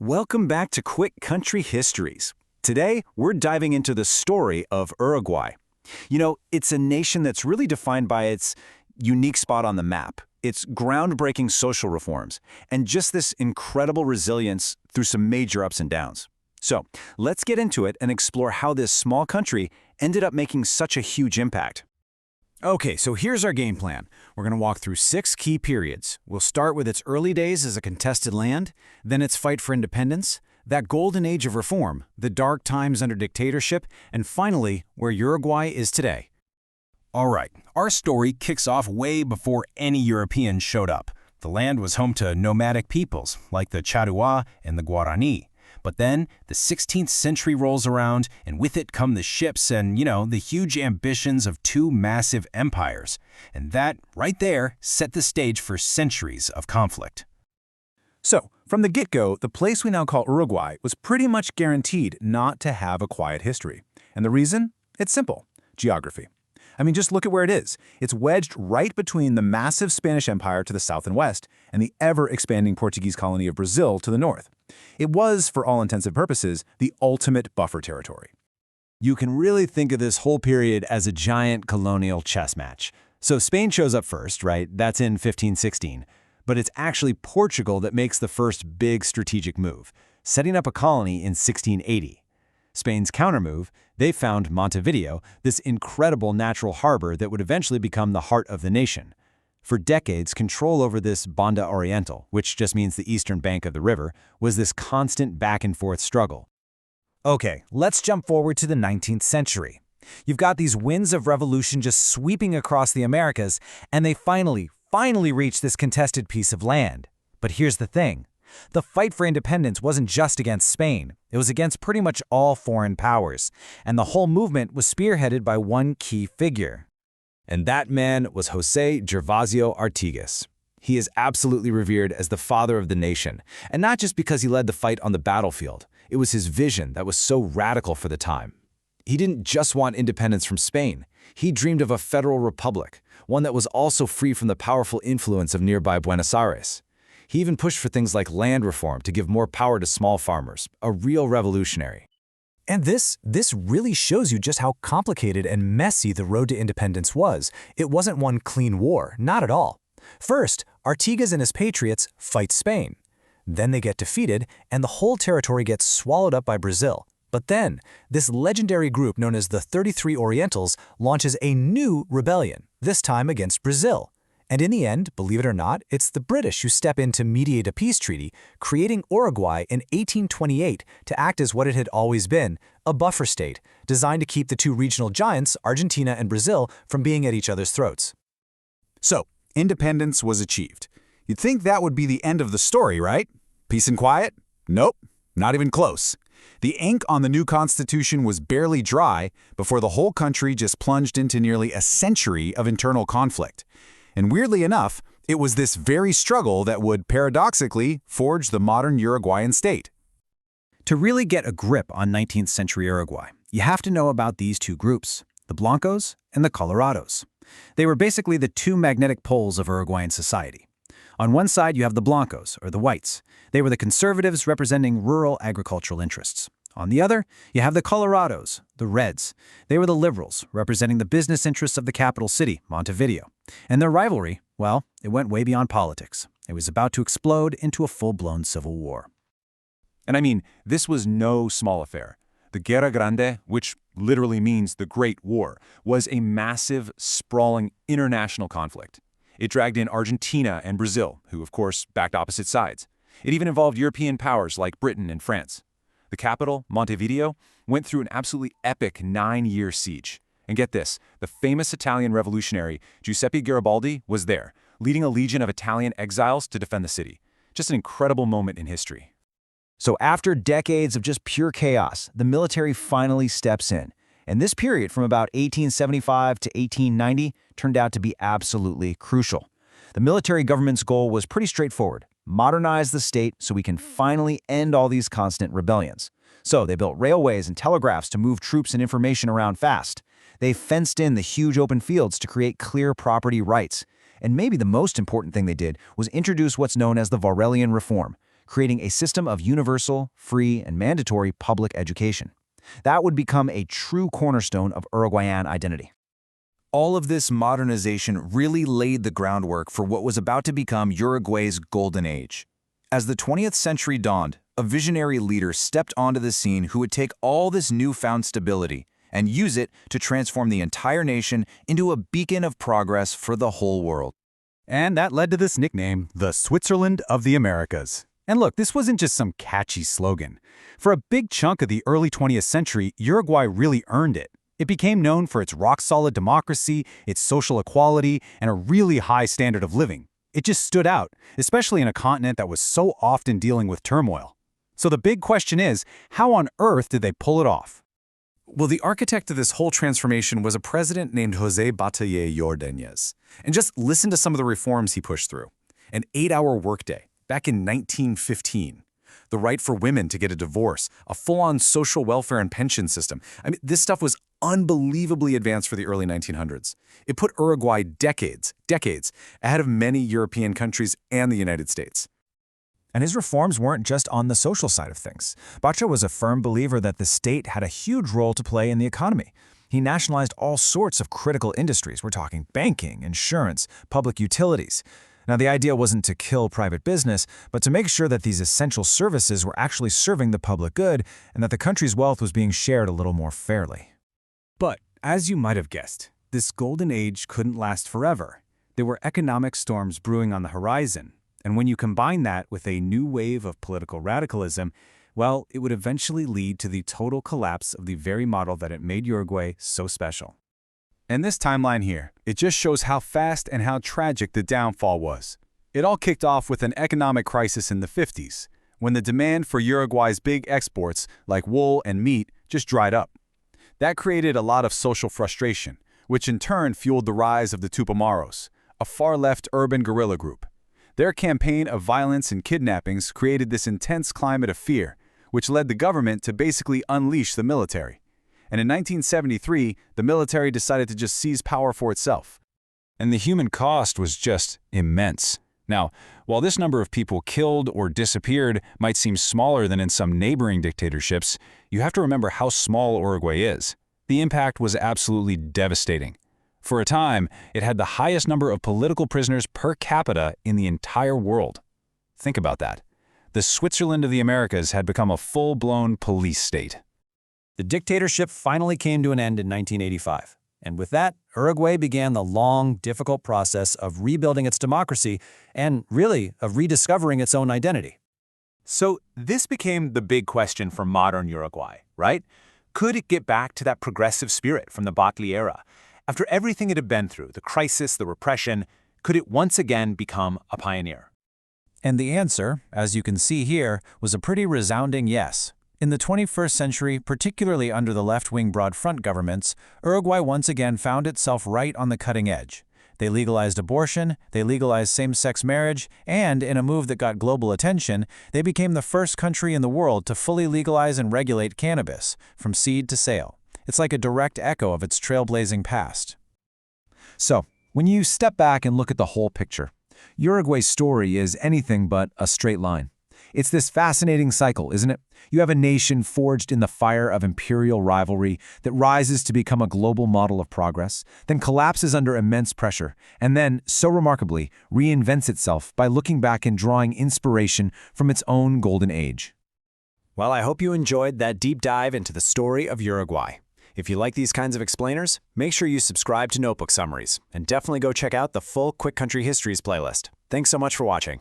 Welcome back to Quick Country Histories. Today, we're diving into the story of Uruguay. It's a nation that's really defined by its unique spot on the map, its groundbreaking social reforms, and just this incredible resilience through some major ups and downs. So, let's get into it and explore how this small country ended up making such a huge impact. Okay, so here's our game plan. We're going to walk through 6 key periods. We'll start with its early days as a contested land, then its fight for independence, that golden age of reform, the dark times under dictatorship, and finally, where Uruguay is today. All right, our story kicks off way before any Europeans showed up. The land was home to nomadic peoples, like the Charrúa and the Guarani. But then, the 16th century rolls around, and with it come the ships and, the huge ambitions of 2 massive empires. And that, right there, set the stage for centuries of conflict. So, from the get-go, the place we now call Uruguay was pretty much guaranteed not to have a quiet history. And the reason? It's simple: geography. Just look at where it is. It's wedged right between the massive Spanish Empire to the south and west and the ever-expanding Portuguese colony of Brazil to the north. It was, for all intents and purposes, the ultimate buffer territory. You can really think of this whole period as a giant colonial chess match. So Spain shows up first, right? That's in 1516. But it's actually Portugal that makes the first big strategic move, setting up a colony in 1680. Spain's countermove, they found Montevideo, this incredible natural harbor that would eventually become the heart of the nation. For decades, control over this Banda Oriental, which just means the eastern bank of the river, was this constant back-and-forth struggle. Okay, let's jump forward to the 19th century. You've got these winds of revolution just sweeping across the Americas, and they finally reach this contested piece of land. But here's the thing. The fight for independence wasn't just against Spain. It was against pretty much all foreign powers. And the whole movement was spearheaded by one key figure. And that man was José Gervasio Artigas. He is absolutely revered as the father of the nation, and not just because he led the fight on the battlefield. It was his vision that was so radical for the time. He didn't just want independence from Spain. He dreamed of a federal republic, one that was also free from the powerful influence of nearby Buenos Aires. He even pushed for things like land reform to give more power to small farmers, a real revolutionary. And this really shows you just how complicated and messy the road to independence was. It wasn't one clean war, not at all. First, Artigas and his patriots fight Spain. Then they get defeated, and the whole territory gets swallowed up by Brazil. But then, this legendary group known as the 33 Orientals launches a new rebellion, this time against Brazil. And in the end, believe it or not, it's the British who step in to mediate a peace treaty, creating Uruguay in 1828 to act as what it had always been, a buffer state, designed to keep the 2 regional giants, Argentina and Brazil, from being at each other's throats. So, independence was achieved. You'd think that would be the end of the story, right? Peace and quiet? Nope, not even close. The ink on the new constitution was barely dry before the whole country just plunged into nearly a century of internal conflict. And weirdly enough, it was this very struggle that would, paradoxically, forge the modern Uruguayan state. To really get a grip on 19th century Uruguay, you have to know about these 2 groups, the Blancos and the Colorados. They were basically the 2 magnetic poles of Uruguayan society. On one side, you have the Blancos, or the whites. They were the conservatives representing rural agricultural interests. On the other, you have the Colorados, the Reds. They were the liberals, representing the business interests of the capital city, Montevideo. And their rivalry, well, it went way beyond politics. It was about to explode into a full-blown civil war. And this was no small affair. The Guerra Grande, which literally means the Great War, was a massive, sprawling international conflict. It dragged in Argentina and Brazil, who, of course, backed opposite sides. It even involved European powers like Britain and France. The capital, Montevideo, went through an absolutely epic 9-year siege. And get this, the famous Italian revolutionary Giuseppe Garibaldi was there, leading a legion of Italian exiles to defend the city. Just an incredible moment in history. So after decades of just pure chaos, the military finally steps in. And this period from about 1875 to 1890 turned out to be absolutely crucial. The military government's goal was pretty straightforward: modernize the state so we can finally end all these constant rebellions. So they built railways and telegraphs to move troops and information around fast. They fenced in the huge open fields to create clear property rights. And maybe the most important thing they did was introduce what's known as the Varelian Reform, creating a system of universal, free, and mandatory public education. That would become a true cornerstone of Uruguayan identity. All of this modernization really laid the groundwork for what was about to become Uruguay's golden age. As the 20th century dawned, a visionary leader stepped onto the scene who would take all this newfound stability and use it to transform the entire nation into a beacon of progress for the whole world. And that led to this nickname, the Switzerland of the Americas. And look, this wasn't just some catchy slogan. For a big chunk of the early 20th century, Uruguay really earned it. It became known for its rock-solid democracy, its social equality, and a really high standard of living. It just stood out, especially in a continent that was so often dealing with turmoil. So the big question is, how on earth did they pull it off? Well, the architect of this whole transformation was a president named José Bataille Ordóñez. And just listen to some of the reforms he pushed through. An 8-hour workday, back in 1915. The right for women to get a divorce, a full-on social welfare and pension system. I mean, this stuff was unbelievably advanced for the early 1900s. It put Uruguay decades ahead of many European countries and the United States. And his reforms weren't just on the social side of things. Bacha was a firm believer that the state had a huge role to play in the economy. He nationalized all sorts of critical industries. We're talking banking, insurance, public utilities. Now, the idea wasn't to kill private business, but to make sure that these essential services were actually serving the public good and that the country's wealth was being shared a little more fairly. But, as you might have guessed, this golden age couldn't last forever. There were economic storms brewing on the horizon, and when you combine that with a new wave of political radicalism, well, it would eventually lead to the total collapse of the very model that it made Uruguay so special. And this timeline here, it just shows how fast and how tragic the downfall was. It all kicked off with an economic crisis in the 50s, when the demand for Uruguay's big exports, like wool and meat, just dried up. That created a lot of social frustration, which in turn fueled the rise of the Tupamaros, a far-left urban guerrilla group. Their campaign of violence and kidnappings created this intense climate of fear, which led the government to basically unleash the military. And in 1973, the military decided to just seize power for itself. And the human cost was just immense. Now, while this number of people killed or disappeared might seem smaller than in some neighboring dictatorships, you have to remember how small Uruguay is. The impact was absolutely devastating. For a time, it had the highest number of political prisoners per capita in the entire world. Think about that. The Switzerland of the Americas had become a full-blown police state. The dictatorship finally came to an end in 1985. And with that, Uruguay began the long, difficult process of rebuilding its democracy and, really, of rediscovering its own identity. So this became the big question for modern Uruguay, right? Could it get back to that progressive spirit from the Batlle era? After everything it had been through, the crisis, the repression, could it once again become a pioneer? And the answer, as you can see here, was a pretty resounding yes. In the 21st century, particularly under the left-wing Broad Front governments, Uruguay once again found itself right on the cutting edge. They legalized abortion, they legalized same-sex marriage, and, in a move that got global attention, they became the first country in the world to fully legalize and regulate cannabis, from seed to sale. It's like a direct echo of its trailblazing past. So, when you step back and look at the whole picture, Uruguay's story is anything but a straight line. It's this fascinating cycle, isn't it? You have a nation forged in the fire of imperial rivalry that rises to become a global model of progress, then collapses under immense pressure, and then, so remarkably, reinvents itself by looking back and drawing inspiration from its own golden age. Well, I hope you enjoyed that deep dive into the story of Uruguay. If you like these kinds of explainers, make sure you subscribe to Notebook Summaries, and definitely go check out the full Quick Country Histories playlist. Thanks so much for watching.